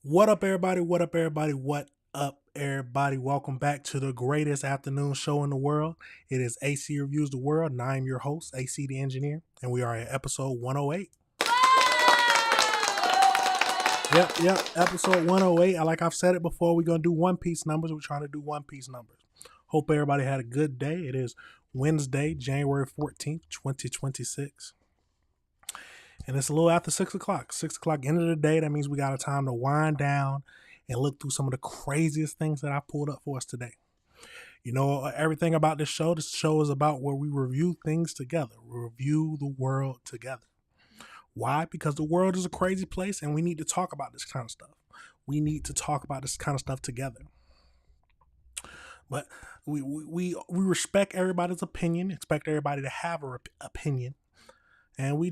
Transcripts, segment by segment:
What up, everybody? What up, everybody? What up, everybody? Welcome back to the greatest afternoon show in the world. It is AC Reviews the World, and I am your host, AC the Engineer, and we are at episode 108. Yep, episode 108. Like I've said it before, we're going to do One Piece numbers. We're trying to do One Piece numbers. Hope everybody had a good day. It is Wednesday, January 14th, 2026. And it's a little after 6 o'clock. 6 o'clock, end of the day. That means we got a time to wind down and look through some of the craziest things that I pulled up for us today. You know, everything about this show is about where we review things together. We review the world together. Why? Because the world is a crazy place and we need to talk about this kind of stuff. We need to talk about this kind of stuff together. But we respect everybody's opinion, expect everybody to have an opinion. And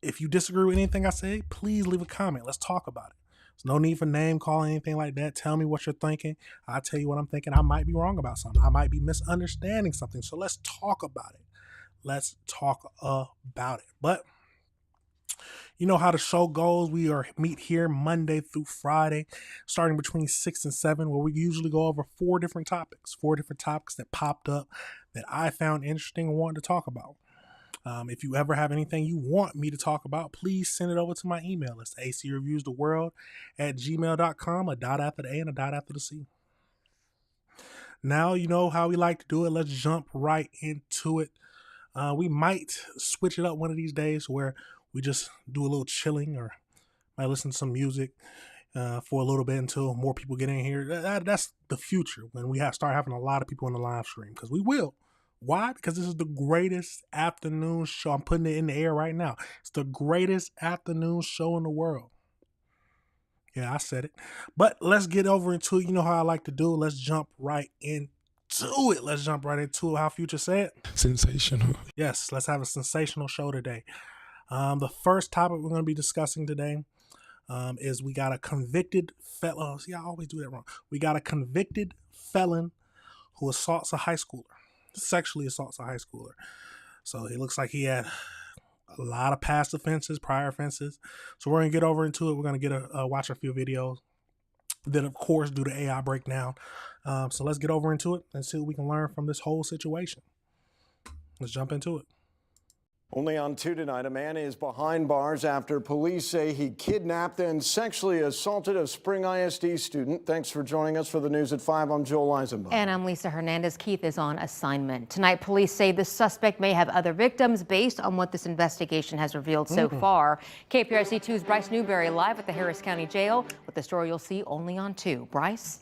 if you disagree with anything I say, please leave a comment. Let's talk about it. There's no need for name calling, anything like that. Tell me what you're thinking. I'll tell you what I'm thinking. I might be wrong about something. I might be misunderstanding something. So let's talk about it. Let's talk about it. But you know how the show goes. We meet here Monday through Friday, starting between 6 and 7, where we usually go over four different topics that popped up that I found interesting and wanted to talk about. If you ever have anything you want me to talk about, please send it over to my email. It's acreviewstheworld@gmail.com, a dot after the A and a dot after the C. Now you know how we like to do it. Let's jump right into it. We might switch it up one of these days where we just do a little chilling or might listen to some music for a little bit until more people get in here. That's the future, when we start having a lot of people in the live stream, because we will. Why? Because this is the greatest afternoon show. I'm putting it in the air right now. It's the greatest afternoon show in the world. Yeah, I said it. But let's get over into it. You know how I like to do. Let's jump right into it. How Future said. Sensational. Yes, let's have a sensational show today. The first topic we're going to be discussing today is we got a convicted felon. See, I always do that wrong. We got a convicted felon who sexually assaults a high schooler. So it looks like he had a lot of prior offenses. So we're going to get over into it. We're going to watch a few videos. Then, of course, do the AI breakdown. So let's get over into it and see what we can learn from this whole situation. Let's jump into it. Only on 2 tonight, a man is behind bars after police say he kidnapped and sexually assaulted a Spring ISD student. Thanks for joining us for the news at 5. I'm Joel Eisenbach. And I'm Lisa Hernandez. Keith is on assignment. Tonight, police say the suspect may have other victims based on what this investigation has revealed so far. KPRC 2's Bryce Newberry live at the Harris County Jail with the story you'll see only on 2. Bryce?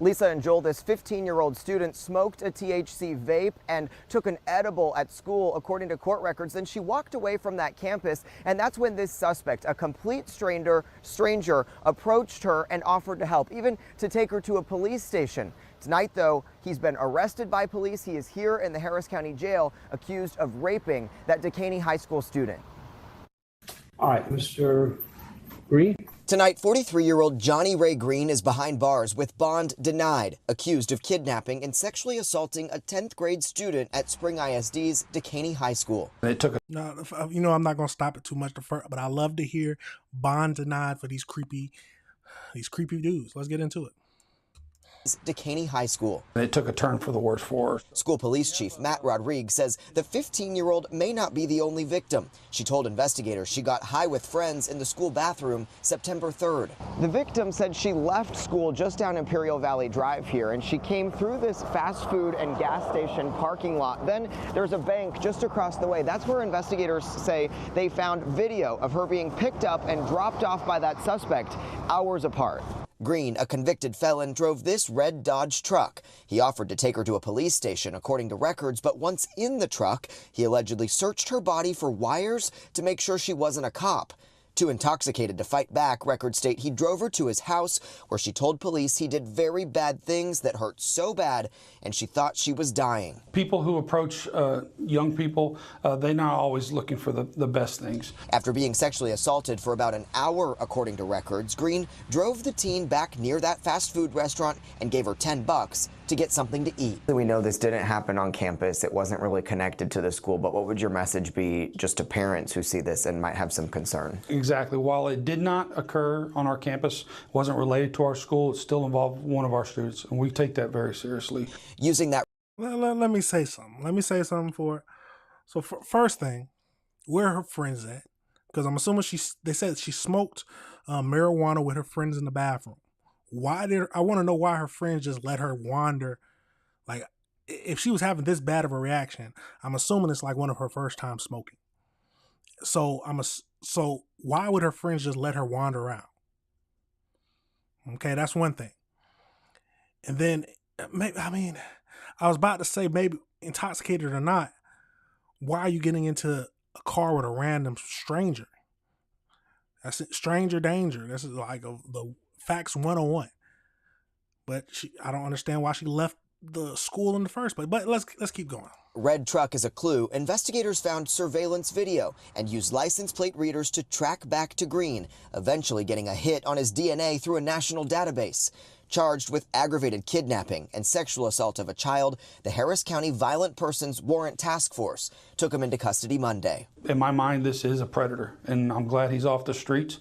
Lisa and Joel, this 15-year-old student smoked a THC vape and took an edible at school, according to court records. Then she walked away from that campus, and that's when this suspect, a complete stranger, approached her and offered to help, even to take her to a police station. Tonight, though, he's been arrested by police. He is here in the Harris County Jail, accused of raping that Dekaney High School student. All right, Mr. Green. Tonight, 43-year-old Johnny Ray Green is behind bars with bond denied, accused of kidnapping and sexually assaulting a 10th grade student at Spring ISD's Dekaney High School. No, I'm not going to stop it too much, but I love to hear bond denied for these creepy dudes. Let's get into it. Dekaney High School. It took a turn for the worse for her. School police chief Matt Rodriguez says the 15-year-old may not be the only victim. She told investigators she got high with friends in the school bathroom September 3rd. The victim said she left school just down Imperial Valley Drive here, and she came through this fast food and gas station parking lot. Then there's a bank just across the way. That's where investigators say they found video of her being picked up and dropped off by that suspect hours apart. Green, a convicted felon, drove this red Dodge truck. He offered to take her to a police station, according to records, but once in the truck, he allegedly searched her body for wires to make sure she wasn't a cop. Too intoxicated to fight back, records state he drove her to his house, where she told police he did very bad things that hurt so bad, and she thought she was dying. People who approach young people, they're not always looking for the best things. After being sexually assaulted for about an hour, according to records, Green drove the teen back near that fast food restaurant and gave her $10 to get something to eat. We know this didn't happen on campus. It wasn't really connected to the school, but what would your message be just to parents who see this and might have some concern? Exactly. While it did not occur on our campus, wasn't related to our school, it still involved one of our students, and we take that very seriously. Using that. Let me say something. Let me say something for it. So first thing, where are her friends at? Because I'm assuming they said she smoked marijuana with her friends in the bathroom. I want to know why her friends just let her wander. Like, if she was having this bad of a reaction, I'm assuming it's like one of her first time smoking. So so why would her friends just let her wander around? Okay, that's one thing. And then maybe, I was about to say, maybe intoxicated or not, why are you getting into a car with a random stranger? That's it, stranger danger. This is like the facts 101. But I don't understand why she left the school in the first place. But let's keep going. Red truck is a clue. Investigators found surveillance video and used license plate readers to track back to Green, eventually getting a hit on his DNA through a national database. Charged with aggravated kidnapping and sexual assault of a child, the Harris County Violent Persons Warrant Task Force took him into custody Monday. In my mind, this is a predator, and I'm glad he's off the streets.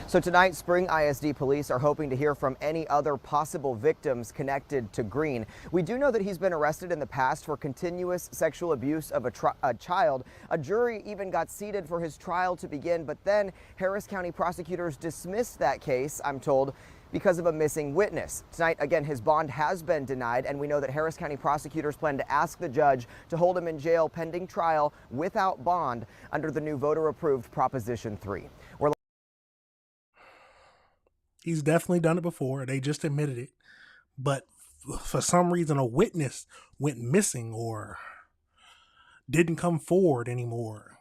So tonight, Spring ISD police are hoping to hear from any other possible victims connected to Green. We do know that he's been arrested in the past for continuous sexual abuse of a child. A jury even got seated for his trial to begin, but then Harris County prosecutors dismissed that case, I'm told, because of a missing witness. Tonight, again, his bond has been denied, and we know that Harris County prosecutors plan to ask the judge to hold him in jail pending trial without bond under the new voter-approved Proposition 3. He's definitely done it before. They just admitted it. But for some reason, a witness went missing or didn't come forward anymore.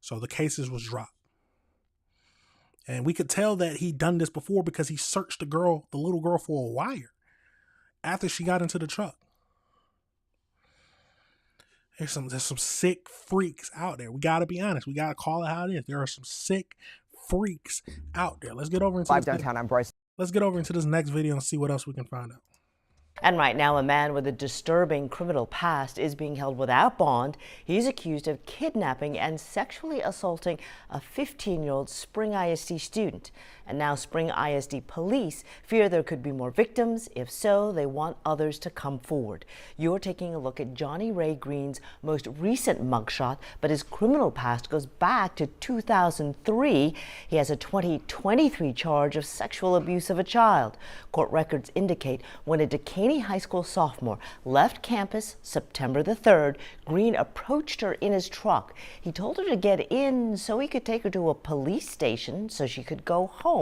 So the cases was dropped. And we could tell that he'd done this before because he searched the little girl for a wire after she got into the truck. There's some sick freaks out there. We got to be honest. We got to call it how it is. There are some sick freaks out there. Let's get over into Live downtown, I'm Bryce. Let's get over into this next video and see what else we can find out. And right now, a man with a disturbing criminal past is being held without bond. He's accused of kidnapping and sexually assaulting a 15-year-old Spring ISD student. And now Spring ISD police fear there could be more victims. If so, they want others to come forward. You're taking a look at Johnny Ray Green's most recent mugshot, but his criminal past goes back to 2003. He has a 2023 charge of sexual abuse of a child. Court records indicate when a Decaney High School sophomore left campus September the 3rd, Green approached her in his truck. He told her to get in so he could take her to a police station so she could go home.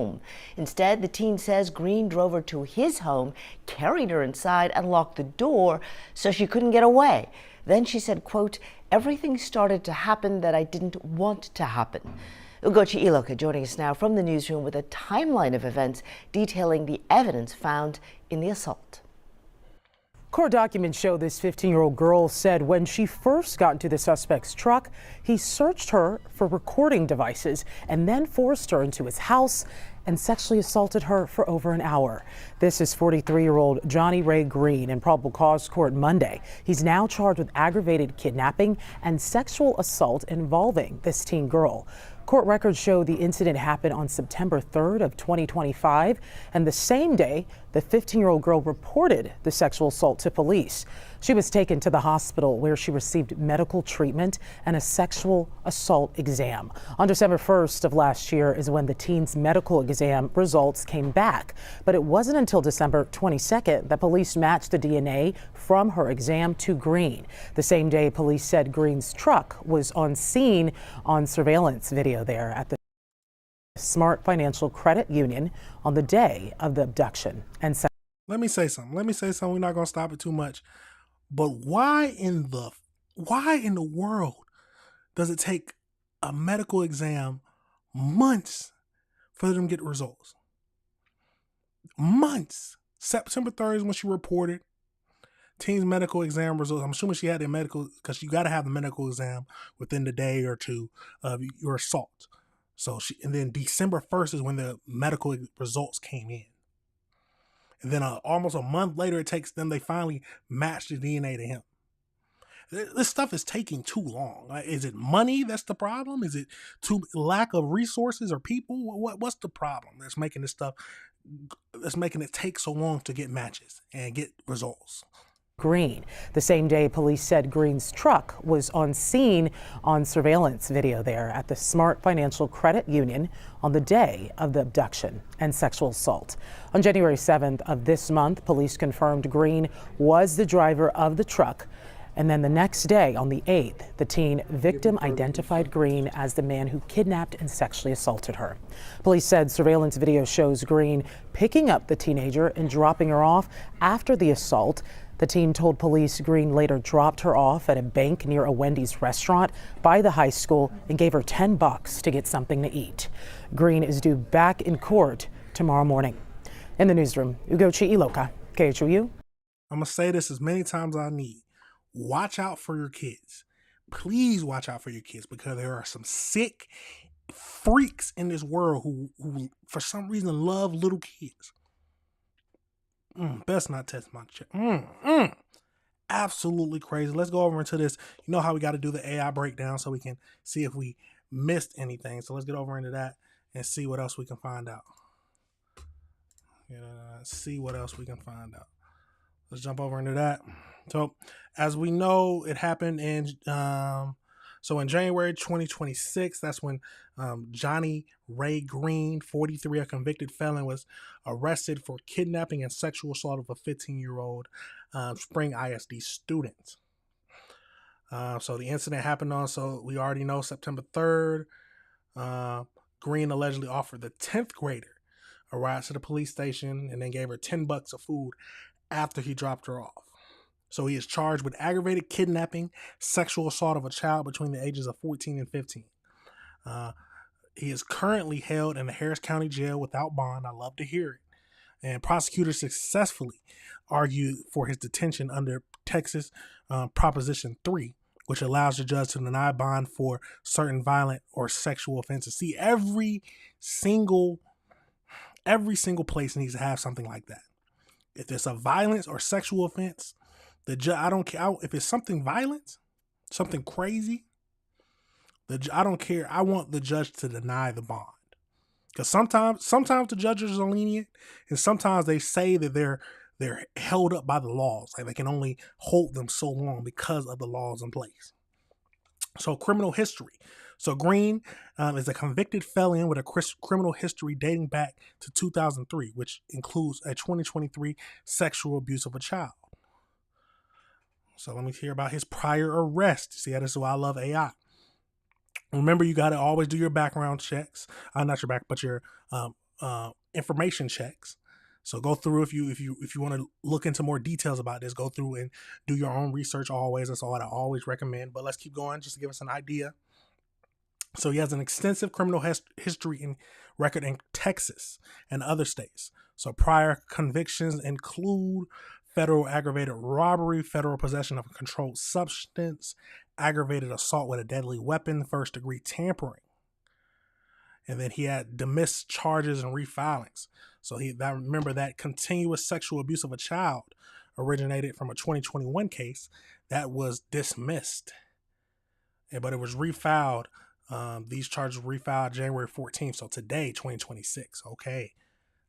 Instead, the teen says Green drove her to his home, carried her inside, and locked the door so she couldn't get away. Then she said, quote, "Everything started to happen that I didn't want to happen." Ugochi Iloka joining us now from the newsroom with a timeline of events detailing the evidence found in the assault. Court documents show this 15-year-old girl said when she first got into the suspect's truck, he searched her for recording devices and then forced her into his house and sexually assaulted her for over an hour. This is 43-year-old Johnny Ray Green in probable cause court Monday. He's now charged with aggravated kidnapping and sexual assault involving this teen girl. Court records show the incident happened on September 3rd of 2025, and the same day, the 15-year-old girl reported the sexual assault to police. She was taken to the hospital where she received medical treatment and a sexual assault exam. On December 1st of last year is when the teen's medical exam results came back, but it wasn't until December 22nd that police matched the DNA from her exam to Green. The same day, police said Green's truck was on scene on surveillance video there at the Smart Financial Credit Union on the day of the abduction. And let me say something. We're not going to stop it too much. But why in the world does it take a medical exam months for them to get results? Months. September 3rd is when she reported teen's medical exam results. I'm assuming she had the medical, because you got to have the medical exam within the day or two of your assault. So and then December 1st is when the medical results came in. And then almost a month later, it takes them, they finally match the DNA to him. This stuff is taking too long. Is it money that's the problem? Is it lack of resources or people? What's the problem that's making this stuff, that's making it take so long to get matches and get results? Green. The same day, police said Green's truck was on scene on surveillance video there at the Smart Financial Credit Union on the day of the abduction and sexual assault. On January 7th of this month, police confirmed Green was the driver of the truck. And then the next day, on the 8th, the teen victim identified Green as the man who kidnapped and sexually assaulted her. Police said surveillance video shows Green picking up the teenager and dropping her off after the assault. The teen told police Green later dropped her off at a bank near a Wendy's restaurant by the high school and gave her $10 to get something to eat. Green is due back in court tomorrow morning. In the newsroom, Ugochi Iloka, KHOU. I'm going to say this as many times as I need. Watch out for your kids. Please watch out for your kids, because there are some sick freaks in this world who for some reason love little kids. Best not test my check. Absolutely crazy. Let's go over into this. You know how we got to do the AI breakdown so we can see if we missed anything. So let's get over into that and see what else we can find out. See what else we can find out. Let's jump over into that. So, as we know, it happened in January 2026. That's when Johnny Ray Green, 43, a convicted felon, was arrested for kidnapping and sexual assault of a 15-year-old Spring ISD student. So the incident happened on, so we already know, September 3rd. Green allegedly offered the 10th grader a ride to the police station and then gave her $10 of food after he dropped her off. So he is charged with aggravated kidnapping, sexual assault of a child between the ages of 14 and 15. He is currently held in the Harris County Jail without bond. I love to hear it. And prosecutors successfully argued for his detention under Texas Proposition 3, which allows the judge to deny bond for certain violent or sexual offenses. See, every single place needs to have something like that. If it's a violence or sexual offense, the judge, I don't care if it's something violent, something crazy. I don't care. I want the judge to deny the bond, because sometimes the judges are lenient, and sometimes they say that they're held up by the laws, like they can only hold them so long because of the laws in place. So criminal history. So Green is a convicted felon with a criminal history dating back to 2003, which includes a 2023 sexual abuse of a child. So let me hear about his prior arrest. See, this is why I love AI. Remember, you got to always do your background checks. Not your but your information checks. So go through, if you want to look into more details about this, go through and do your own research always. That's all I always recommend. But let's keep going just to give us an idea. So he has an extensive criminal history and record in Texas and other states. So prior convictions include federal aggravated robbery, federal possession of a controlled substance, aggravated assault with a deadly weapon, first-degree tampering. And then he had dismissed charges and refilings. So remember that continuous sexual abuse of a child originated from a 2021 case that was dismissed. But it was refiled. These charges were refiled January 14th. So today, 2026. Okay.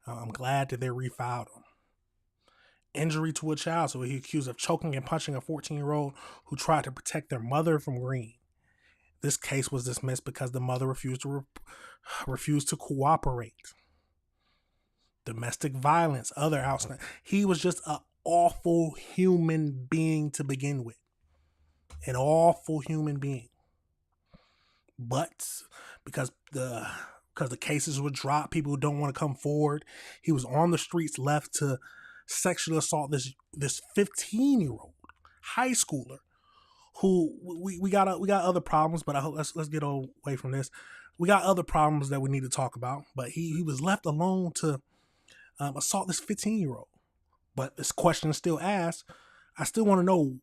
I'm glad that they refiled them. Injury to a child. So he accused of choking and punching a 14-year-old who tried to protect their mother from Green. This case was dismissed because the mother refused to cooperate. Domestic violence, other outstanding. He was just an awful human being to begin with. An awful human being. But because the cases were dropped, people don't want to come forward. He was on the streets, left to sexually assault this 15-year-old high schooler who we got other problems, but I hope let's get away from this. We got other problems that we need to talk about, but he was left alone to assault this 15-year-old. But this question is still asked. I still want to know,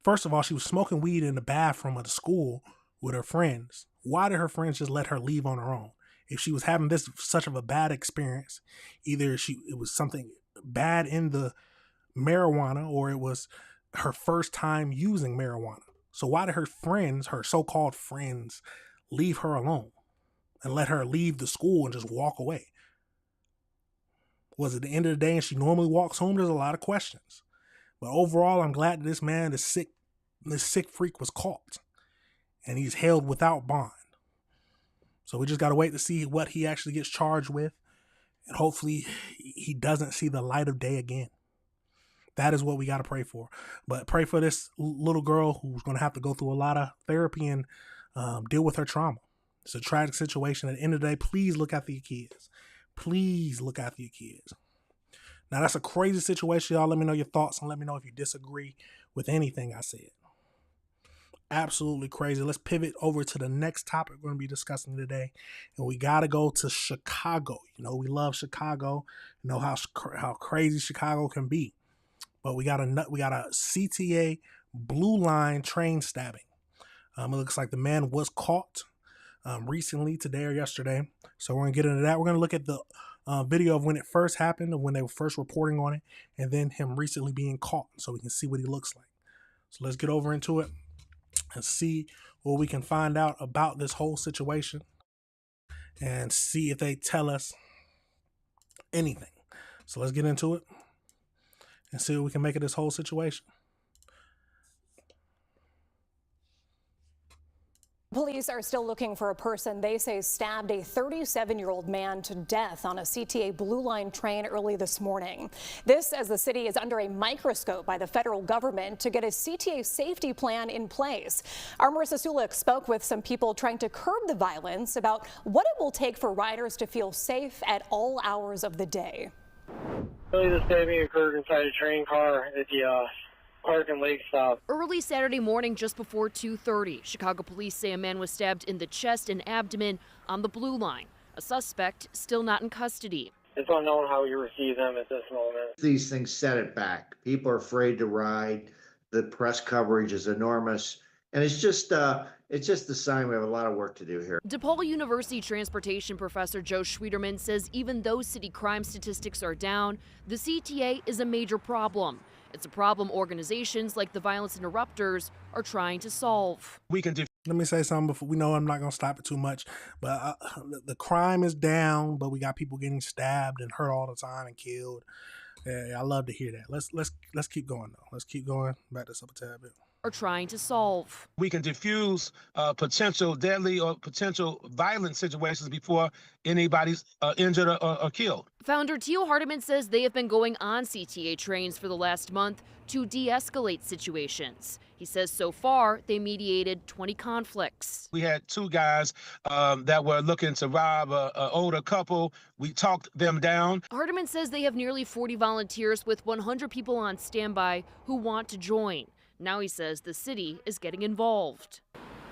first of all, she was smoking weed in the bathroom of the school with her friends. Why did her friends just let her leave on her own? if she was having such of a bad experience, either it was something bad in the marijuana or it was her first time using marijuana. So why did her friends, her so-called friends, leave her alone and let her leave the school and just walk away? Was it the end of the day and she normally walks home? There's a lot of questions. But overall, I'm glad that this man, this sick freak, was caught. And he's held without bond. So we just got to wait to see what he actually gets charged with. And hopefully he doesn't see the light of day again. That is what we got to pray for. But pray for this little girl who's going to have to go through a lot of therapy and deal with her trauma. It's a tragic situation. At the end of the day, please look after your kids. Please look after your kids. Now, that's a crazy situation, y'all. Let me know your thoughts and let me know if you disagree with anything I said. Absolutely crazy. Let's pivot over to the next topic we're going to be discussing today. And we got to go to Chicago. You know, we love Chicago. You know how crazy Chicago can be. But we got a CTA Blue Line train stabbing. It looks like the man was caught recently, today or yesterday. So we're going to get into that. We're going to look at the video of when it first happened and when they were first reporting on it, and then him recently being caught so we can see what he looks like. So let's get over into it and see what we can find out about this whole situation and see if they tell us anything. So let's get into it and see what we can make of this whole situation. Police are still looking for a person they say stabbed a 37-year-old man to death on a CTA Blue Line train early this morning. This as the city is under a microscope by the federal government to get a CTA safety plan in place. Our Marissa Sulik spoke with some people trying to curb the violence about what it will take for riders to feel safe at all hours of the day. The stabbing occurred inside a train car at the Park and Lake stop. Early Saturday morning, just before 2:30, Chicago police say a man was stabbed in the chest and abdomen on the Blue Line. A suspect still not in custody. It's unknown how you receive them at this moment. These things set it back. People are afraid to ride. The press coverage is enormous. And it's just a sign we have a lot of work to do here. DePaul University transportation professor Joe Schwederman says even though city crime statistics are down, the CTA is a major problem. It's a problem organizations like the Violence Interrupters are trying to solve. Let me say something before we know I'm not going to stop it too much. But the crime is down, but we got people getting stabbed and hurt all the time and killed. I love to hear that. Let's keep going though. Let's keep going. Back this up a tad bit. Are trying to solve. We can diffuse potential deadly or potential violent situations before anybody's injured or killed. Founder Teal Hardiman says they have been going on CTA trains for the last month to de-escalate situations. He says so far they mediated 20 conflicts. We had two guys that were looking to rob an older couple. We talked them down. Hardiman says they have nearly 40 volunteers with 100 people on standby who want to join. Now he says the city is getting involved.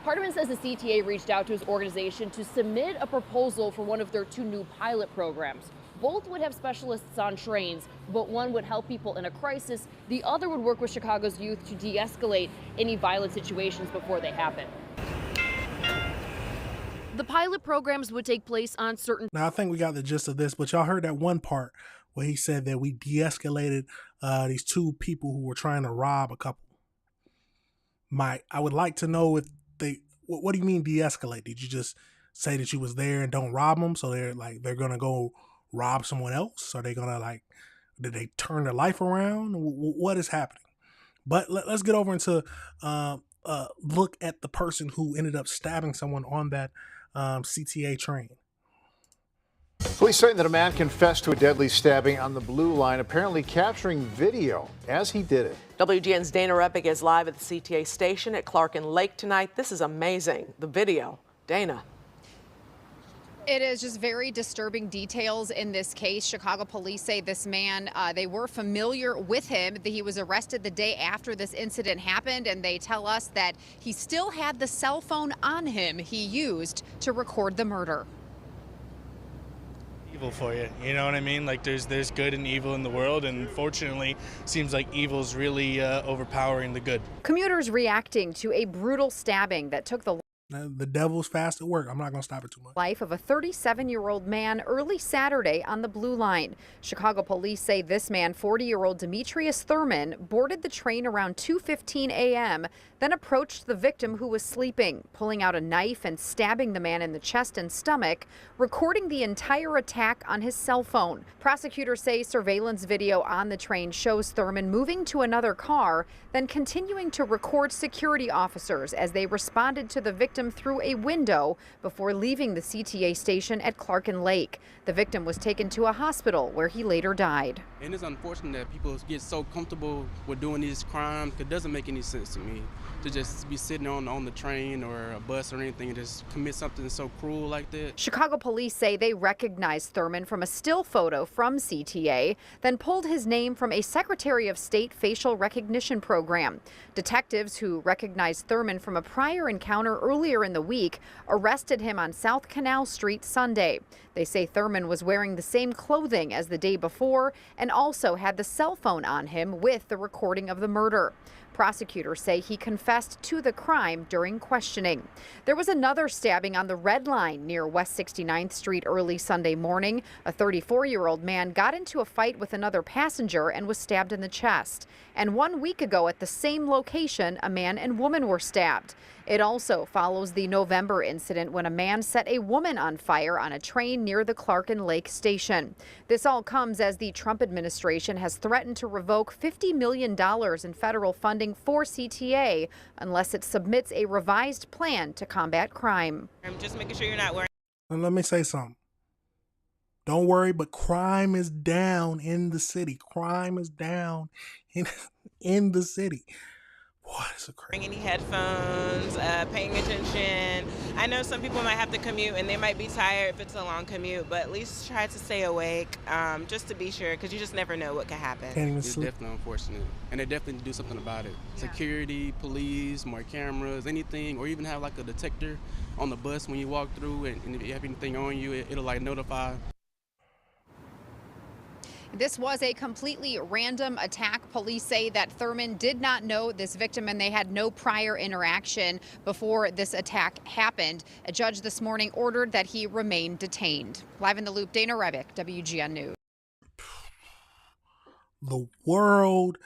Hardiman says the CTA reached out to his organization to submit a proposal for one of their two new pilot programs. Both would have specialists on trains, but one would help people in a crisis. The other would work with Chicago's youth to de-escalate any violent situations before they happen. The pilot programs would take place on certain... Now, I think we got the gist of this, but y'all heard that one part where he said that we de-escalated these two people who were trying to rob a couple. I would like to know if what do you mean de-escalate? Did you just say that you was there and don't rob them? So they're going to go rob someone else? Are they going to did they turn their life around? What is happening? But let's get over into look at the person who ended up stabbing someone on that CTA train. Police saying that a man confessed to a deadly stabbing on the Blue Line, apparently capturing video as he did it. WGN's Dana Repic is live at the CTA station at Clark and Lake tonight. This is amazing. The video. Dana. It is just very disturbing details in this case. Chicago police say this man, they were familiar with him. He was arrested the day after this incident happened, and they tell us that he still had the cell phone on him he used to record the murder. Evil for you know what I mean? Like there's good and evil in the world, and fortunately seems like evil's really overpowering the good. Commuters reacting to a brutal stabbing that took the The devil's fast at work. I'm not going to stop it too much. Life of a 37-year-old man early Saturday on the Blue Line. Chicago police say this man, 40-year-old Demetrius Thurman, boarded the train around 2:15 a.m., then approached the victim who was sleeping, pulling out a knife and stabbing the man in the chest and stomach, recording the entire attack on his cell phone. Prosecutors say surveillance video on the train shows Thurman moving to another car, then continuing to record security officers as they responded to the victim through a window before leaving the CTA station at Clark and Lake. The victim was taken to a hospital where he later died. And it's unfortunate that people get so comfortable with doing these crimes. It doesn't make any sense to me to just be sitting on the train or a bus or anything and just commit something so cruel like that. Chicago police say they recognized Thurman from a still photo from CTA, then pulled his name from a Secretary of State facial recognition program. Detectives who recognized Thurman from a prior encounter earlier in the week arrested him on South Canal Street Sunday. They say Thurman was wearing the same clothing as the day before and also had the cell phone on him with the recording of the murder. Prosecutors say he confessed to the crime during questioning. There was another stabbing on the Red Line near West 69th Street early Sunday morning. A 34-year-old man got into a fight with another passenger and was stabbed in the chest. And 1 week ago at the same location, a man and woman were stabbed. It also follows the November incident when a man set a woman on fire on a train near the Clark and Lake station. This all comes as the Trump administration has threatened to revoke $50 million in federal funding for CTA unless it submits a revised plan to combat crime. I'm just making sure you're not wearing. And let me say something. Don't worry, but crime is down in the city. Crime is down in the city. Boy, this is crazy. Any headphones, paying attention. I know some people might have to commute and they might be tired if it's a long commute, but at least try to stay awake just to be sure, because you just never know what could happen. It's definitely unfortunate, and they definitely need to do something about it. Yeah. Security, police, more cameras, anything, or even have like a detector on the bus when you walk through, and if you have anything on you, it'll like notify. This was a completely random attack. Police say that Thurman did not know this victim and they had no prior interaction before this attack happened. A judge this morning ordered that he remain detained. Live in the Loop, Dana Rebick, WGN News. The world,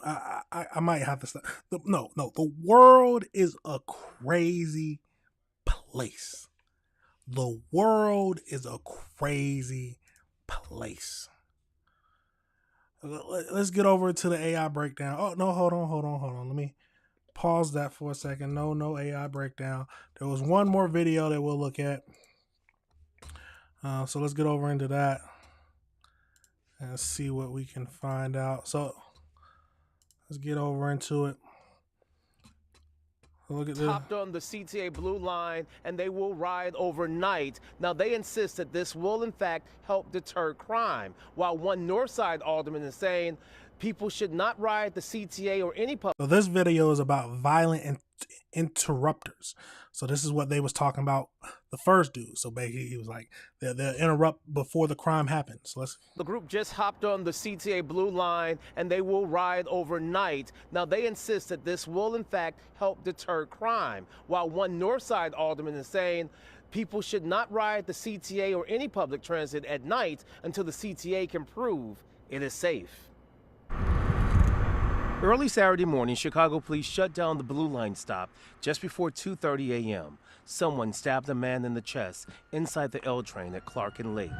I might have to stop. No, the world is a crazy place. The world is a crazy place. Let's get over to the AI breakdown. Oh, no, hold on. Let me pause that for a second. No AI breakdown. There was one more video that we'll look at. So let's get over into that and see what we can find out. So let's get over into it. Look at this. Hopped on the CTA Blue Line and they will ride overnight. Now, they insist that this will, in fact, help deter crime, while one Northside alderman is saying people should not ride the CTA or any public. So this video is about violent interrupters. So this is what they was talking about the first dude. So basically he was like, they'll interrupt before the crime happens. So the group just hopped on the CTA Blue Line and they will ride overnight. Now, they insist that this will, in fact, help deter crime, while one Northside alderman is saying people should not ride the CTA or any public transit at night until the CTA can prove it is safe. Early Saturday morning, Chicago police shut down the Blue Line stop just before 2:30 a.m. Someone stabbed a man in the chest inside the L train at Clark and Lake.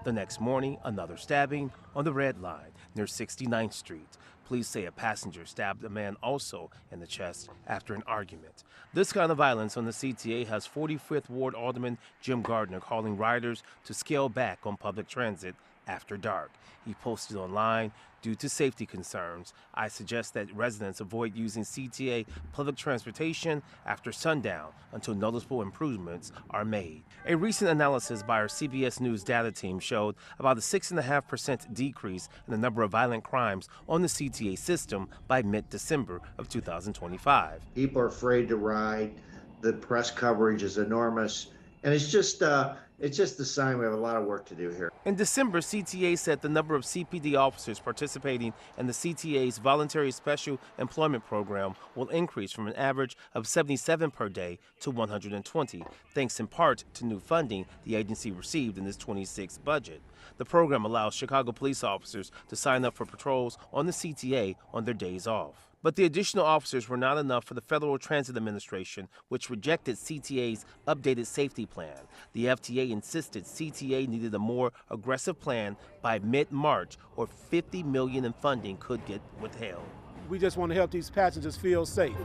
The next morning, another stabbing on the Red Line near 69th Street. Police say a passenger stabbed a man also in the chest after an argument. This kind of violence on the CTA has 45th Ward Alderman Jim Gardner calling riders to scale back on public transit after dark. He posted online, due to safety concerns, I suggest that residents avoid using CTA public transportation after sundown until noticeable improvements are made. A recent analysis by our CBS News data team showed about a 6.5% decrease in the number of violent crimes on the CTA system by mid-December of 2025. People are afraid to ride. The press coverage is enormous. And it's just a sign we have a lot of work to do here. In December, CTA said the number of CPD officers participating in the CTA's Voluntary Special Employment Program will increase from an average of 77 per day to 120, thanks in part to new funding the agency received in this 26 budget. The program allows Chicago police officers to sign up for patrols on the CTA on their days off. But the additional officers were not enough for the Federal Transit Administration, which rejected CTA's updated safety plan. The FTA insisted CTA needed a more aggressive plan by mid-March, or $50 million in funding could get withheld. We just want to help these passengers feel safe.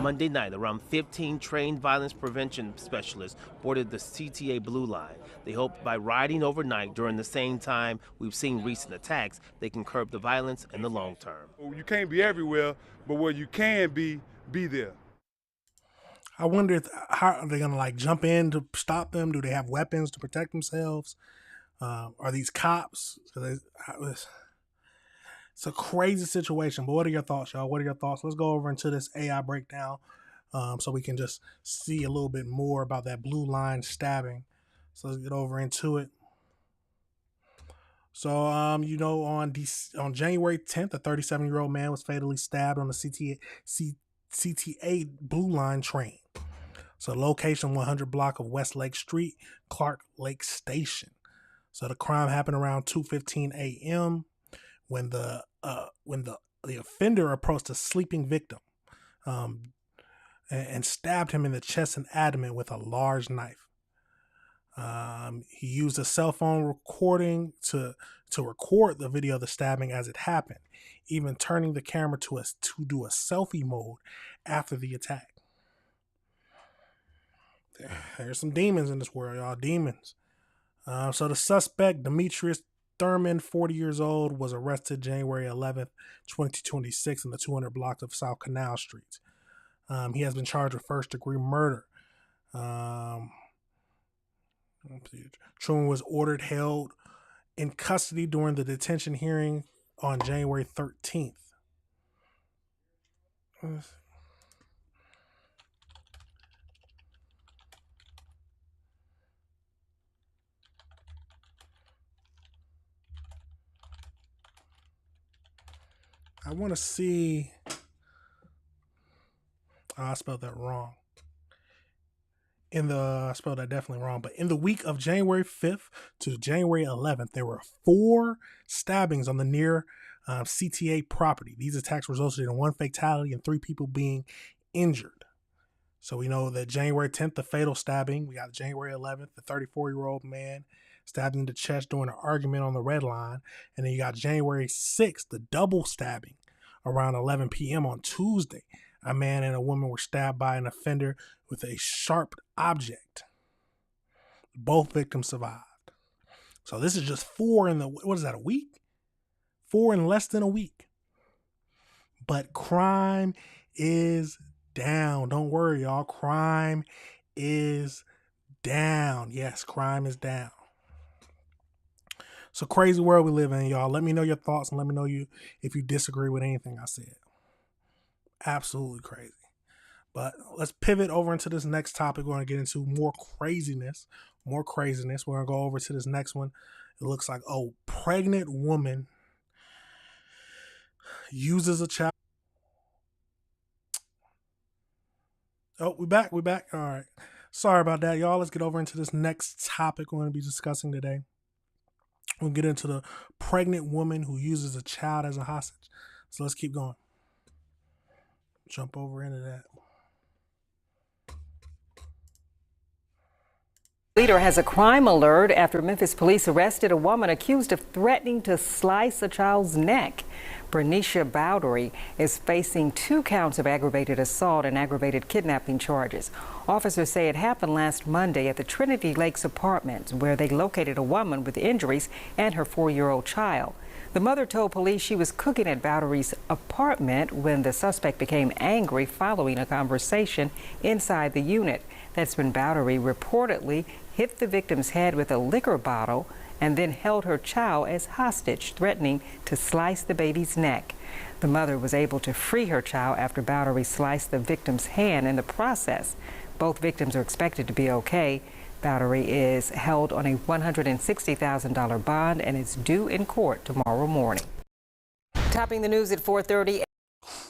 Monday night, around 15 trained violence prevention specialists boarded the CTA Blue Line. They hope by riding overnight during the same time we've seen recent attacks, they can curb the violence in the long term. You can't be everywhere, but where you can be there. I wonder how are they gonna jump in to stop them? Do they have weapons to protect themselves? Are these cops? It's a crazy situation, but what are your thoughts, y'all? What are your thoughts? Let's go over into this AI breakdown so we can just see a little bit more about that Blue Line stabbing. So let's get over into it. So, on January 10th, a 37-year-old man was fatally stabbed on the CTA Blue Line train. So, location 100 block of West Lake Street, Clark Lake Station. So, the crime happened around 2:15 a.m. when the offender approached a sleeping victim and stabbed him in the chest and abdomen with a large knife. He used a cell phone recording to record the video of the stabbing as it happened, even turning the camera to do a selfie mode after the attack. There's some demons in this world, y'all. Demons. So the suspect, Demetrius Thurman, 40 years old, was arrested January 11th, 2026 in the 200 block of South Canal Street. He has been charged with first-degree murder. Truman was held in custody during the detention hearing on January 13th. I want to see. I spelled that wrong. I spelled that definitely wrong. But in the week of January 5th to January 11th, there were 4 stabbings on the near CTA property. These attacks resulted in 1 fatality and 3 people being injured. So we know that January 10th, the fatal stabbing. We got January 11th, the 34-year-old man stabbed in the chest during an argument on the Red Line. And then you got January 6th, the double stabbing around 11 p.m. on Tuesday. A man and a woman were stabbed by an offender with a sharp object. Both victims survived. So this is just 4 in a week? 4 in less than a week. But crime is down. Don't worry, y'all. Crime is down. Yes, crime is down. It's a crazy world we live in, y'all. Let me know your thoughts and let me know if you disagree with anything I said. Absolutely crazy. But let's pivot over into this next topic. We're going to get into more craziness. We're going to go over to this next one. It looks like, pregnant woman uses a child. We back. All right. Sorry about that, y'all. Let's get over into this next topic we're going to be discussing today. We'll get into the pregnant woman who uses a child as a hostage. So let's keep going. Jump over into that. Leader has a crime alert after Memphis police arrested a woman accused of threatening to slice a child's neck. Bernicia Bowdery is facing 2 counts of aggravated assault and aggravated kidnapping charges. Officers say it happened last Monday at the Trinity Lakes apartment, where they located a woman with injuries and her 4-year-old child. The mother told police she was cooking at Bowdery's apartment when the suspect became angry following a conversation inside the unit. That's when Bowdery reportedly hit the victim's head with a liquor bottle and then held her child as hostage, threatening to slice the baby's neck. The mother was able to free her child after Bowdery sliced the victim's hand in the process. Both victims are expected to be okay. Bowery is held on a $160,000 bond and is due in court tomorrow morning. Topping the news at 4:30.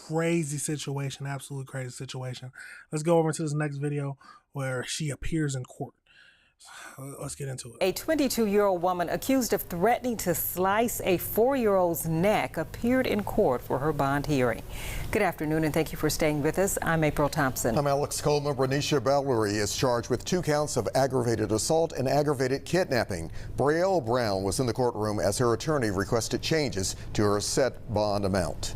Crazy situation, absolutely crazy situation. Let's go over to this next video where she appears in court. Let's get into it. A 22-year-old woman accused of threatening to slice a 4-year-old's neck appeared in court for her bond hearing. Good afternoon, and thank you for staying with us. I'm April Thompson. I'm Alex Coleman. Bernicia Bowery is charged with 2 counts of aggravated assault and aggravated kidnapping. Braille Brown was in the courtroom as her attorney requested changes to her set bond amount.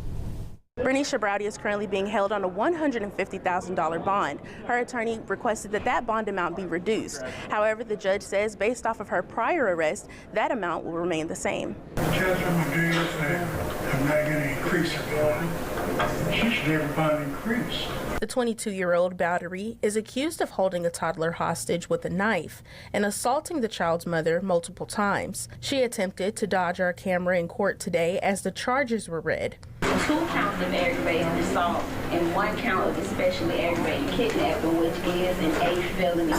Bernicia Bowery is currently being held on a $150,000 bond. Her attorney requested that bond amount be reduced. However, the judge says based off of her prior arrest, that amount will remain the same. The judge, I'm going to do your thing. I'm not going to increase her bond. She should have a bond increase. The 22-year-old Bowery is accused of holding a toddler hostage with a knife and assaulting the child's mother multiple times. She attempted to dodge our camera in court today as the charges were read. 2 counts of aggravated assault and 1 count of especially aggravated kidnapping, which is an 8th felony.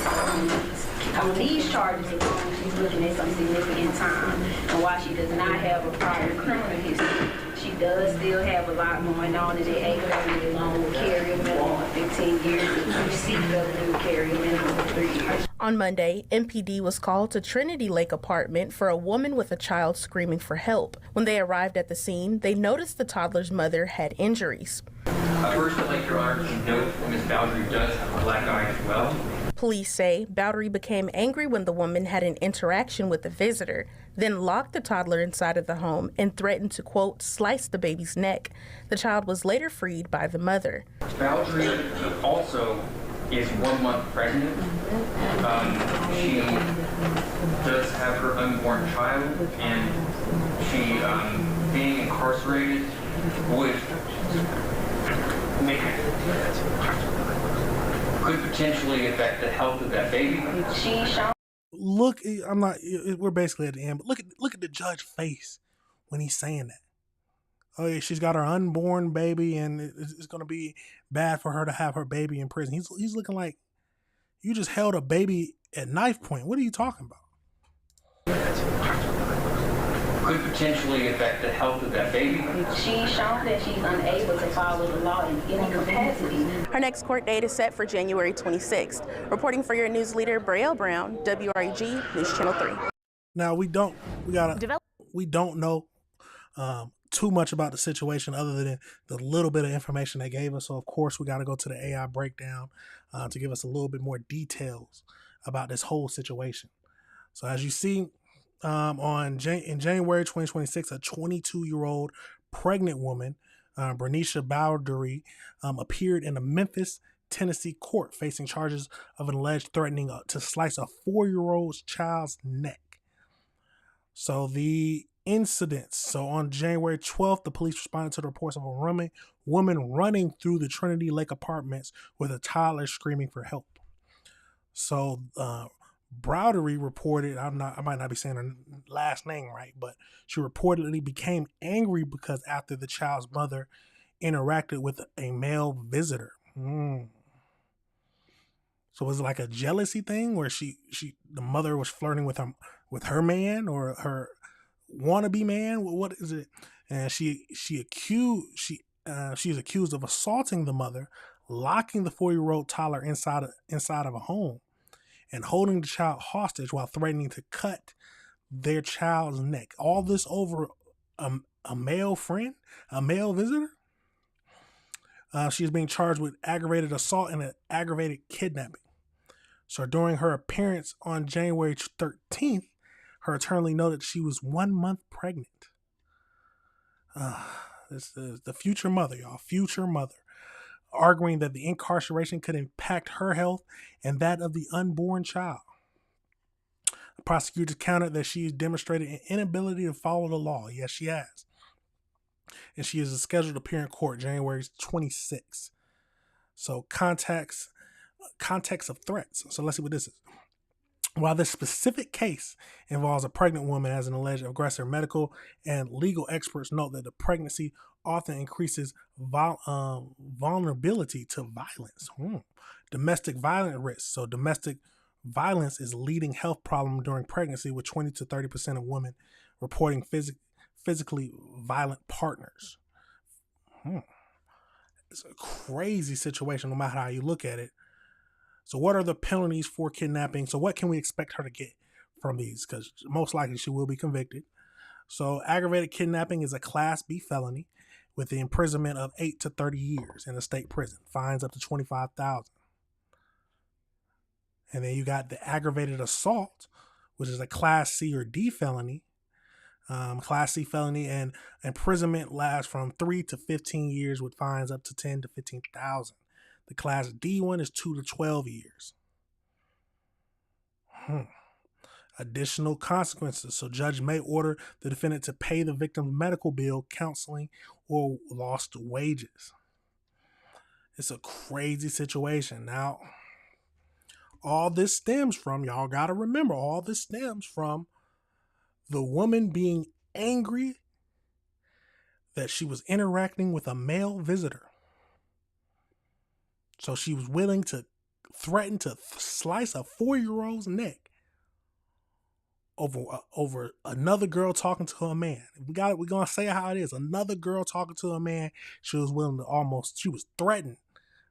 On these charges alone, she's looking at some significant time. And while she does not have a prior criminal history, she does still have a lot going on, and the 8th felony alone will carry a minimum of 15 years. The 2C felony will carry a minimum of 3 years. On Monday, MPD was called to Trinity Lake apartment for a woman with a child screaming for help. When they arrived at the scene, they noticed the toddler's mother had injuries. First, I'd like Your Honor to note that Ms. Bowery does have a black eye as well. Police say Bowery became angry when the woman had an interaction with the visitor, then locked the toddler inside of the home and threatened to, quote, slice the baby's neck. The child was later freed by the mother. Bowery also is 1 month pregnant. She does have her unborn child, and she, being incarcerated, would could potentially affect the health of that baby. Look, I'm not. We're basically at the end, but look at the judge's face when he's saying that. Oh yeah, she's got her unborn baby, and it's going to be bad for her to have her baby in prison. He's looking like you just held a baby at knife point. What are you talking about? Could potentially affect the health of that baby. She's shown that she's unable to follow the law in any capacity. Her next court date is set for January 26th. Reporting for your news leader, Braille Brown, WREG News Channel 3. Now we don't know too much about the situation other than the little bit of information they gave us. So of course we got to go to the AI breakdown to give us a little bit more details about this whole situation. So as you see, in January 2026, a 22-year-old pregnant woman, Bernicia Bowery, appeared in a Memphis, Tennessee court facing charges of an alleged threatening to slice a 4-year-old child's neck. So the incidents. So on January 12th, the police responded to the reports of a woman running through the Trinity Lake apartments with a toddler screaming for help. So Bowery reported, I might not be saying her last name right, but she reportedly became angry because after the child's mother interacted with a male visitor. So was it like a jealousy thing where the mother was flirting with her man or her wannabe man? What is it? And she is accused of assaulting the mother, locking the 4-year-old toddler inside of a home, and holding the child hostage while threatening to cut their child's neck. All this over a male friend, a male visitor. She is being charged with aggravated assault and aggravated kidnapping. So during her appearance on January 13th, her attorney noted she was 1 month pregnant. This is the future mother, y'all, future mother, arguing that the incarceration could impact her health and that of the unborn child. The prosecutor countered that she has demonstrated an inability to follow the law. Yes, she has. And she is scheduled to appear in court January 26th. So context of threats. So let's see what this is. While this specific case involves a pregnant woman as an alleged aggressor, medical and legal experts note that the pregnancy often increases vulnerability to violence, domestic violence risks. So domestic violence is leading health problem during pregnancy, with 20 to 30% of women reporting physically violent partners. It's a crazy situation no matter how you look at it. So what are the penalties for kidnapping? So what can we expect her to get from these? Because most likely she will be convicted. So aggravated kidnapping is a Class B felony with the imprisonment of 8 to 30 years in a state prison. Fines up to $25,000. And then you got the aggravated assault, which is a Class C or D felony. Class C felony, and imprisonment lasts from 3 to 15 years with fines up to $10,000 to $15,000. The Class D one is 2 to 12 years. Additional consequences. So judge may order the defendant to pay the victim's medical bill, counseling, or lost wages. It's a crazy situation. Now, all this stems from, y'all got to remember, all this stems from the woman being angry that she was interacting with a male visitor. So she was willing to threaten to slice a 4-year-old's neck over another girl talking to a man. We're going to say how it is. Another girl talking to a man, she was willing to she was threatened.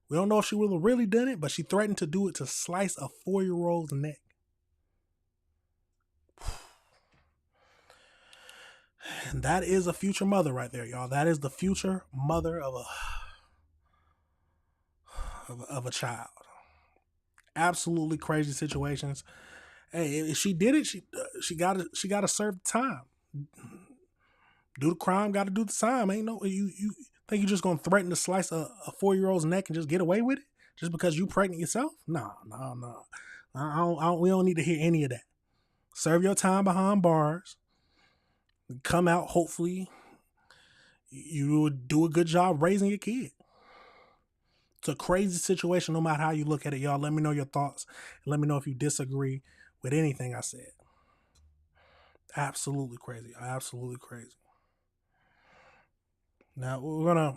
We don't know if she would have really done it, but she threatened to do it to slice a 4-year-old's neck. And that is a future mother right there, y'all. That is the future mother of a child. Absolutely crazy situations. Hey, if she did it, she got to serve the time. Do the crime, got to do the time. Ain't no you think you're just gonna threaten to slice a 4-year-old's neck and just get away with it just because you pregnant yourself? No. We don't need to hear any of that. Serve your time behind bars. Come out, hopefully you would do a good job raising your kid. It's a crazy situation no matter how you look at it, y'all. Let me know your thoughts. And let me know if you disagree with anything I said. Absolutely crazy. Absolutely crazy. Now, we're going to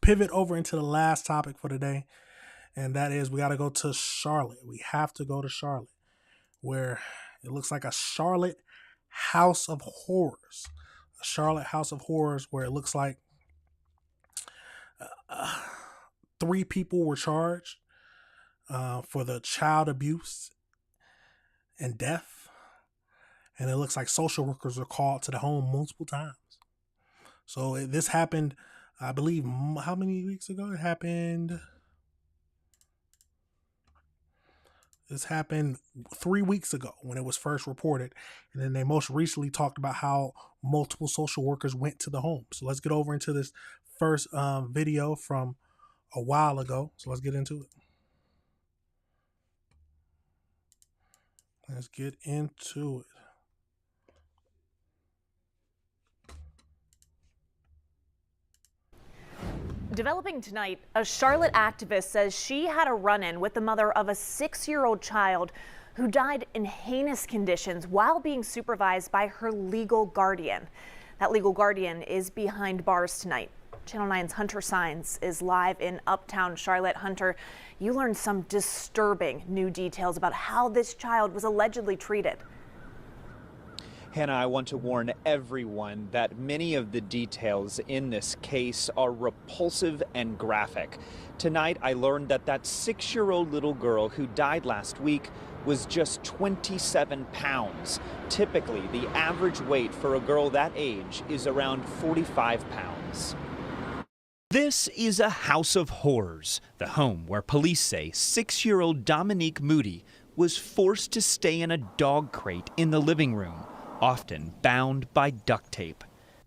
pivot over into the last topic for today, and that is we got to go to Charlotte. We have to go to Charlotte, where it looks like a Charlotte House of Horrors. A Charlotte House of Horrors where it looks like 3 people were charged for the child abuse and death. And it looks like social workers were called to the home multiple times. So this happened, I believe, how many weeks ago? This happened 3 weeks ago when it was first reported. And then they most recently talked about how multiple social workers went to the home. So let's get over into this first video from a while ago. So let's get into it. Let's get into it. Developing tonight, a Charlotte activist says she had a run-in with the mother of a 6-year-old child who died in heinous conditions while being supervised by her legal guardian. That legal guardian is behind bars tonight. Channel 9's Hunter Signs is live in Uptown Charlotte. Hunter, you learned some disturbing new details about how this child was allegedly treated. Hannah, I want to warn everyone that many of the details in this case are repulsive and graphic. Tonight, I learned that 6-year-old little girl who died last week was just 27 pounds. Typically, the average weight for a girl that age is around 45 pounds. This is a house of horrors, the home where police say 6-year-old Dominique Moody was forced to stay in a dog crate in the living room, often bound by duct tape.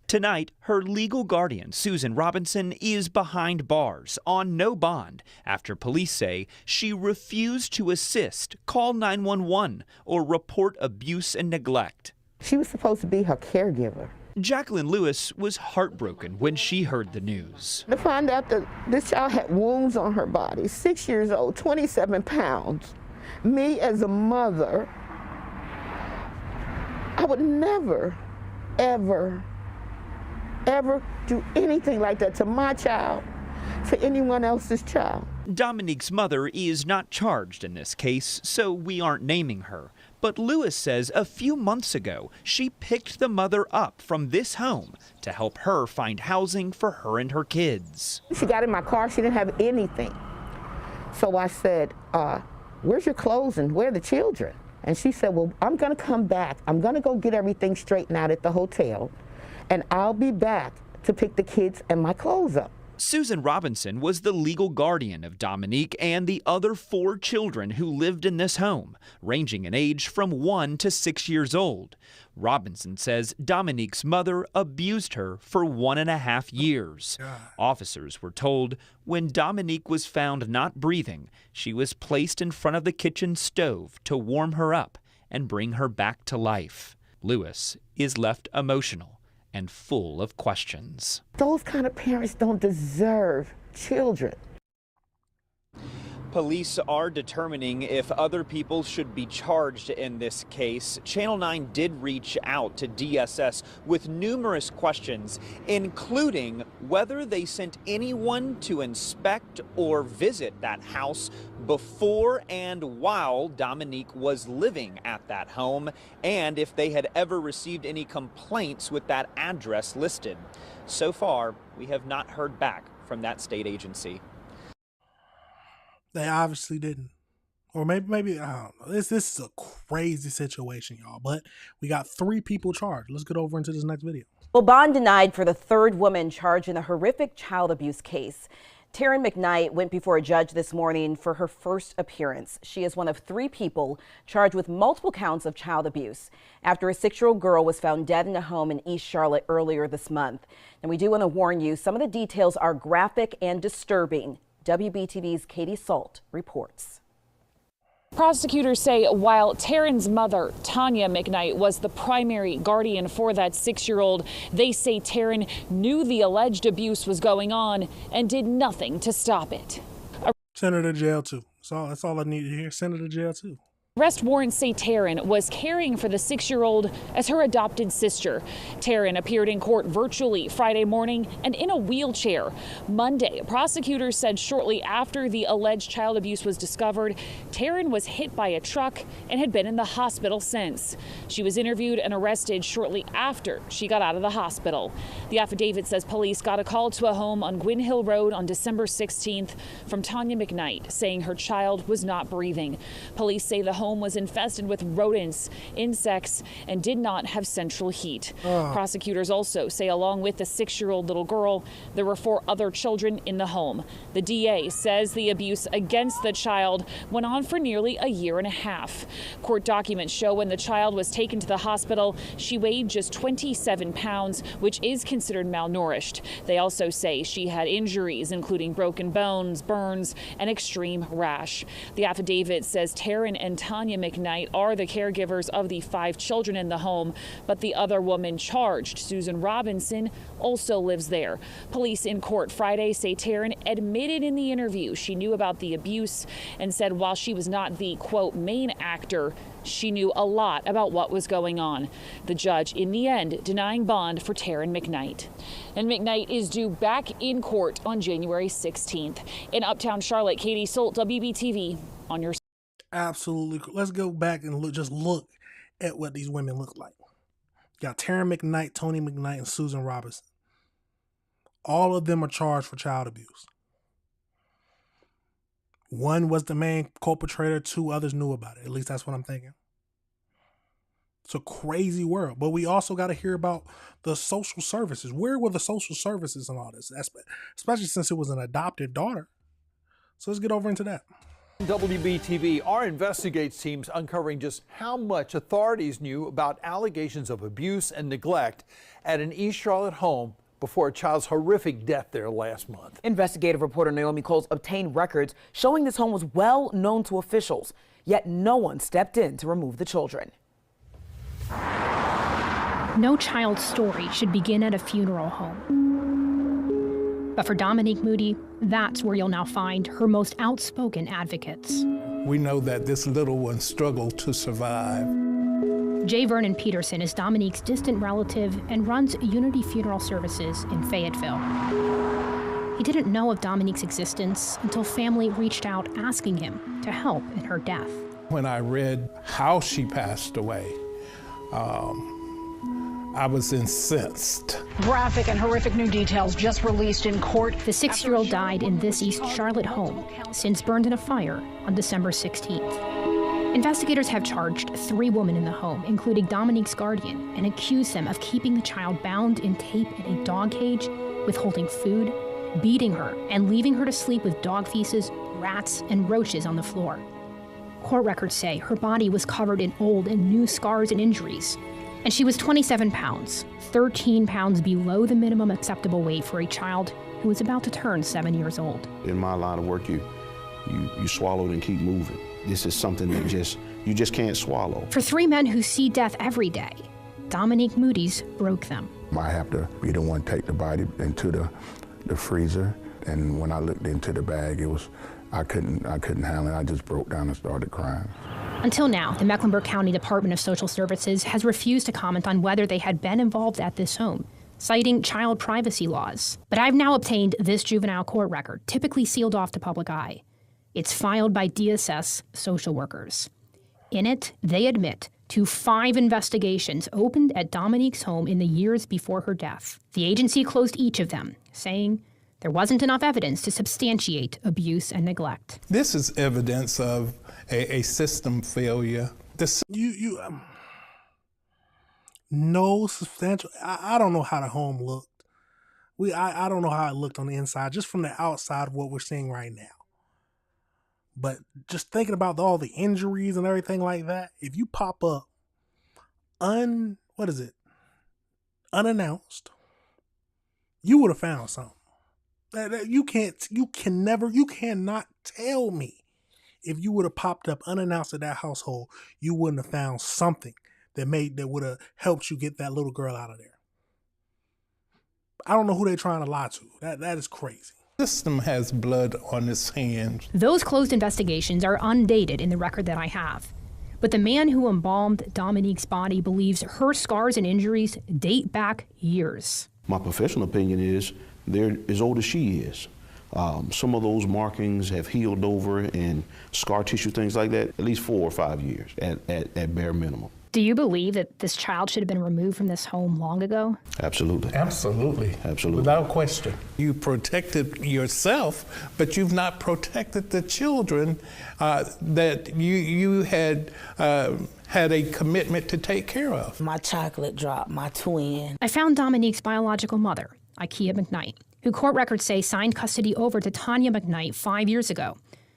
Tonight, her legal guardian, Susan Robinson, is behind bars on no bond after police say she refused to assist, call 911, or report abuse and neglect. She was supposed to be her caregiver. Jacqueline Lewis was heartbroken when she heard the news. To find out that this child had wounds on her body, 6 years old, 27 pounds. Me as a mother, I would never, ever do anything like that to my child. for anyone else's child. Dominique's mother is not charged in this case, so we aren't naming her. But Lewis says a few months ago, she picked the mother up from this home to help her find housing for her and her kids. She got in my car, she didn't have anything. So I said, where's your clothes and where are the children? And she said, well, I'm gonna come back. I'm gonna go get everything straightened out at the hotel, and I'll be back to pick the kids and my clothes up. Susan Robinson was the legal guardian of Dominique and the other 4 children who lived in this home, ranging in age from 1 to 6 years old. Robinson says Dominique's mother abused her for 1.5 years. Officers were told when Dominique was found not breathing, she was placed in front of the kitchen stove to warm her up and bring her back to life. Lewis is left emotional and full of questions. Those kind of parents don't deserve children. Police are determining if other people should be charged in this case. Channel 9 did reach out to DSS with numerous questions, including whether they sent anyone to inspect or visit that house before and while Dominique was living at that home, and if they had ever received any complaints with that address listed. So far, we have not heard back from that state agency. They obviously didn't. Or maybe I don't know. This is a crazy situation, y'all. But we got 3 people charged. Let's get over into this next video. Well, bond denied for the 3rd woman charged in a horrific child abuse case. Taryn McKnight went before a judge this morning for her first appearance. She is one of 3 people charged with multiple counts of child abuse after a 6-year-old girl was found dead in a home in East Charlotte earlier this month. And we do want to warn you, some of the details are graphic and disturbing. WBTV's Katie Salt reports. Prosecutors say while Taryn's mother, Tanya McKnight, was the primary guardian for that 6-year-old, they say Taryn knew the alleged abuse was going on and did nothing to stop it. Send her to jail too. That's all I need to hear. Send her to jail too. Arrest warrants say Taryn was caring for the 6-year-old as her adopted sister. Taryn appeared in court virtually Friday morning and in a wheelchair. Monday, prosecutors said shortly after the alleged child abuse was discovered, Taryn was hit by a truck and had been in the hospital since. She was interviewed and arrested shortly after she got out of the hospital. The affidavit says police got a call to a home on Gwynn Hill Road on December 16th from Tanya McKnight saying her child was not breathing. Police say the home was infested with rodents, insects, and did not have central heat. Prosecutors also say along with the 6-year-old little girl, there were 4 other children in the home. The DA says the abuse against the child went on for nearly a year and a half. Court documents show when the child was taken to the hospital, she weighed just 27 pounds, which is considered malnourished. They also say she had injuries, including broken bones, burns, and extreme rash. The affidavit says Taryn and Tanya McKnight are the caregivers of the 5 children in the home, but the other woman charged, Susan Robinson, also lives there. Police in court Friday say Taryn admitted in the interview she knew about the abuse and said while she was not the, quote, main actor, she knew a lot about what was going on. The judge, in the end, denying bond for Taryn McKnight. And McKnight is due back in court on January 16th. In Uptown Charlotte, Katie Solt, WBTV, on your. Absolutely. Let's go back and look at what these women look like. You got Taryn McKnight, Tony McKnight, and Susan Robinson. All of them are charged for child abuse. One was the main perpetrator, 2 others knew about it. At least that's what I'm thinking. It's a crazy world. But we also got to hear about the social services. Where were the social services and all this? Especially since it was an adopted daughter. So let's get over into that. WBTV, our investigates teams uncovering just how much authorities knew about allegations of abuse and neglect at an East Charlotte home before a child's horrific death there last month. Investigative reporter Naomi Coles obtained records showing this home was well known to officials, yet no one stepped in to remove the children. No child's story should begin at a funeral home. But for Dominique Moody, that's where you'll now find her most outspoken advocates. We know that this little one struggled to survive. J. Vernon Peterson is Dominique's distant relative and runs Unity Funeral Services in Fayetteville. He didn't know of Dominique's existence until family reached out asking him to help in her death. When I read how she passed away, I was incensed. Graphic and horrific new details just released in court. The 6-year-old died in this East Charlotte home, since burned in a fire on December 16th. Investigators have charged 3 women in the home, including Dominique's guardian, and accused them of keeping the child bound in tape in a dog cage, withholding food, beating her, and leaving her to sleep with dog feces, rats, and roaches on the floor. Court records say her body was covered in old and new scars and injuries, and she was 27 pounds, 13 pounds below the minimum acceptable weight for a child who was about to turn 7 years old. In my line of work, you swallow it and keep moving. This is something that you just can't swallow. For 3 men who see death every day, Dominique Moody's broke them. I have to be the one to take the body into the freezer, and when I looked into the bag, I couldn't handle it. I just broke down and started crying. Until now, the Mecklenburg County Department of Social Services has refused to comment on whether they had been involved at this home, citing child privacy laws. But I've now obtained this juvenile court record, typically sealed off to public eye. It's filed by DSS social workers. In it, they admit to 5 investigations opened at Dominique's home in the years before her death. The agency closed each of them, saying there wasn't enough evidence to substantiate abuse and neglect. This is evidence of a system failure. No substantial. I don't know how the home looked. I don't know how it looked on the inside, just from the outside of what we're seeing right now. But just thinking about all the injuries and everything like that, if you pop up unannounced, you would have found something. You cannot tell me if you would have popped up unannounced at that household, you wouldn't have found something that would have helped you get that little girl out of there. I don't know who they're trying to lie to. That is crazy. The system has blood on its hands. Those closed investigations are undated in the record that I have. But the man who embalmed Dominique's body believes her scars and injuries date back years. My professional opinion is they're as old as she is. Some of those markings have healed over and scar tissue, things like that, at least 4 or 5 years at bare minimum. Do you believe that this child should have been removed from this home long ago? Absolutely. Absolutely. Absolutely. Without question. You protected yourself, but you've not protected the children that you had a commitment to take care of. My chocolate drop, my twin. I found Dominique's biological mother, Ikea McKnight, who court records say signed custody over to Tanya McKnight 5 years ago,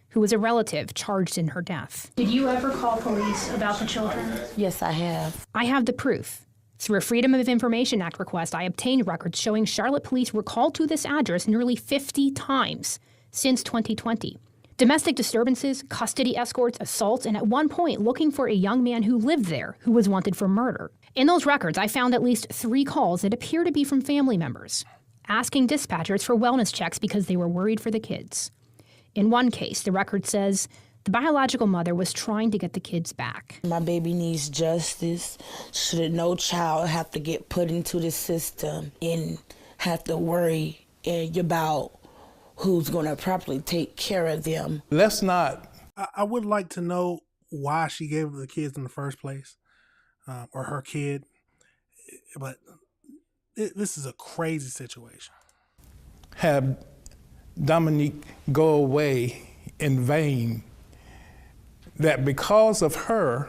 who was a relative charged in her death. Did you ever call police about the children? Yes, I have. I have the proof. Through a Freedom of Information Act request, I obtained records showing Charlotte police were called to this address nearly 50 times since 2020. Domestic disturbances, custody escorts, assaults, and at one point looking for a young man who lived there who was wanted for murder. In those records, I found at least 3 calls that appear to be from family members, asking dispatchers for wellness checks because they were worried for the kids. In one case, the record says the biological mother was trying to get the kids back. My baby needs justice. Should no child have to get put into the system and have to worry about who's going to properly take care of them? Let's not. I would like to know why she gave the kids in the first place, or her kid. But this is a crazy situation. Have Dominique go away in vain, that because of her,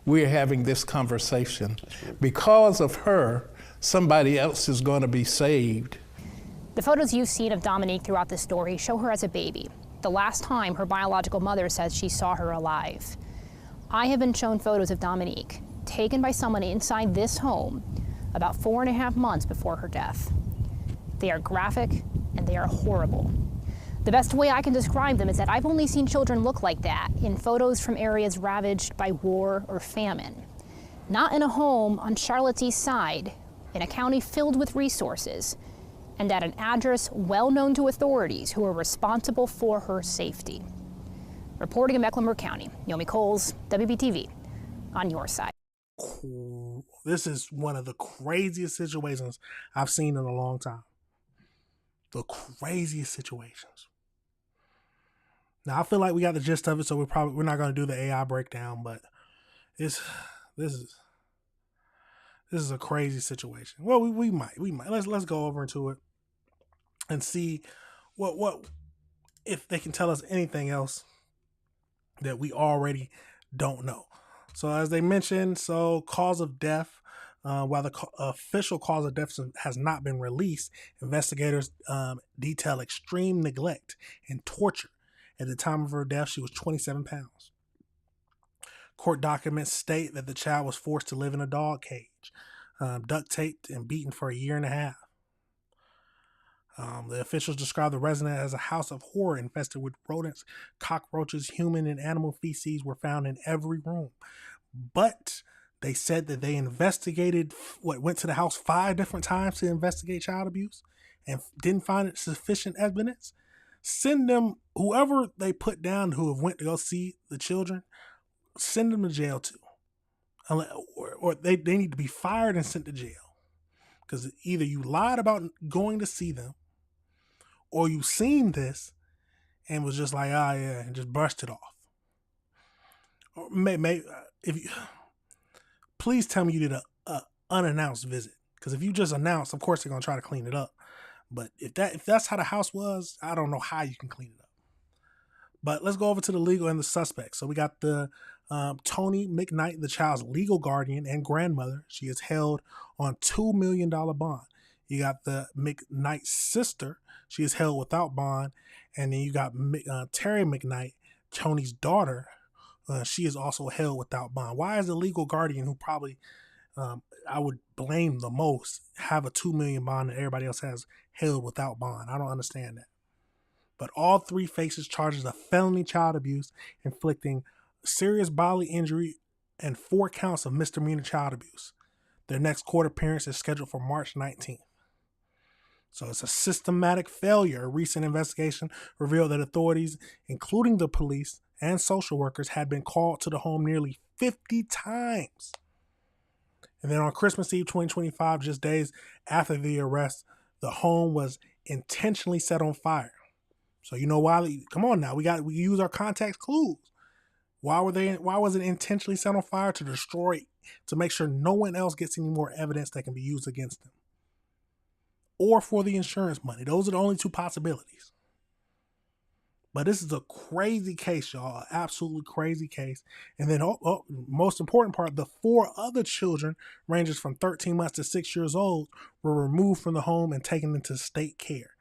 we're having this conversation. Because of her, somebody else is going to be saved. The photos you've seen of Dominique throughout this story show her as a baby, the last time her biological mother says she saw her alive. I have been shown photos of Dominique, taken by someone inside this home about 4.5 months before her death. They are graphic and they are horrible. The best way I can describe them is that I've only seen children look like that in photos from areas ravaged by war or famine. Not in a home on Charlotte's East Side, in a county filled with resources, and at an address well known to authorities who are responsible for her safety. Reporting in Mecklenburg County, Yomi Coles, WBTV, on your side. This is one of the craziest situations I've seen in a long time. The craziest situations. Now I feel like we got the gist of it, so we're not going to do the AI breakdown, but this is a crazy situation. Well, we might. Let's go over into it and see what if they can tell us anything else that we already don't know. So as they mentioned, cause of death. While the official cause of death has not been released, investigators detail extreme neglect and torture. At the time of her death, she was 27 pounds. Court documents state that the child was forced to live in a dog cage, duct taped and beaten for a year and a half. The officials described the residence as a house of horror infested with rodents, cockroaches, human and animal feces were found in every room. But they said that they investigated, went to the house 5 different times to investigate child abuse and didn't find sufficient evidence. Send them, whoever they put down who have went to go see the children, send them to jail too. Or they need to be fired and sent to jail. Because either you lied about going to see them, or you seen this and was just like, yeah, and just brushed it off. Or please tell me you did a unannounced visit. Because if you just announced, of course they're gonna try to clean it up. But if that's how the house was, I don't know how you can clean it up. But let's go over to the legal and the suspects. So we got the Tony McKnight, the child's legal guardian and grandmother. She is held on $2 million bond. You got the McKnight's sister. She is held without bond. And then you got Terry McKnight, Tony's daughter. She is also held without bond. Why is the legal guardian, who probably I would blame the most, have a $2 million bond and everybody else has held without bond? I don't understand that. But all 3 faces charges of felony child abuse, inflicting serious bodily injury, and 4 counts of misdemeanor child abuse. Their next court appearance is scheduled for March 19th. So it's a systematic failure. A recent investigation revealed that authorities, including the police and social workers, had been called to the home nearly 50 times. And then on Christmas Eve 2025, just days after the arrest, the home was intentionally set on fire. So you know why? Come on now, we use our context clues. Why was it intentionally set on fire? To destroy, to make sure no one else gets any more evidence that can be used against them, or for the insurance money. Those are the only 2 possibilities. But this is a crazy case, y'all. Absolutely crazy case. And then, most important part, the 4 other children, ranges from 13 months to 6 years old, were removed from the home and taken into state care.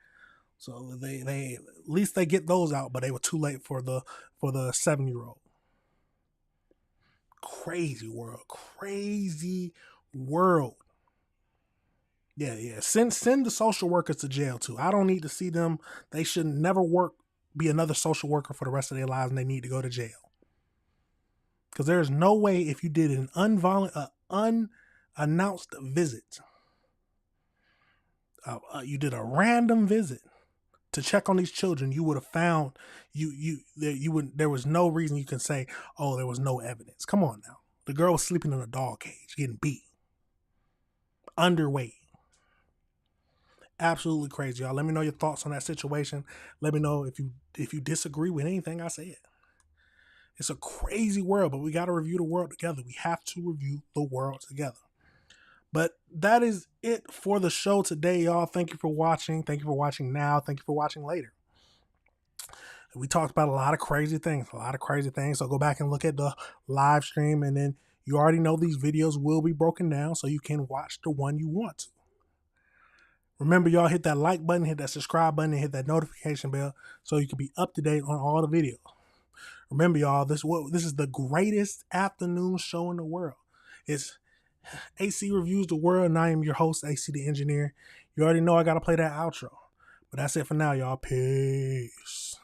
So they at least they get those out, but they were too late for the 7-year-old. Crazy world. Yeah. Send the social workers to jail too. I don't need to see them. They should never be another social worker for the rest of their lives, and they need to go to jail. Because there's no way, if you did an unannounced visit, you did a random visit to check on these children, you would have found there was no reason you can say, oh, there was no evidence. Come on now. The girl was sleeping in a dog cage, getting beat, underweight. Absolutely crazy, y'all. Let me know your thoughts on that situation. Let me know if you disagree with anything I said. It's a crazy world, but we got to review the world together. We have to review the world together. But that is it for the show today, y'all. Thank you for watching. Thank you for watching now. Thank you for watching later. We talked about a lot of crazy things. So go back and look at the live stream, and then you already know these videos will be broken down so you can watch the one you want to. Remember, y'all, hit that like button, hit that subscribe button, and hit that notification bell so you can be up to date on all the videos. Remember, y'all, this is the greatest afternoon show in the world. It's AC Reviews the World, and I am your host, AC the Engineer. You already know I got to play that outro. But that's it for now, y'all. Peace.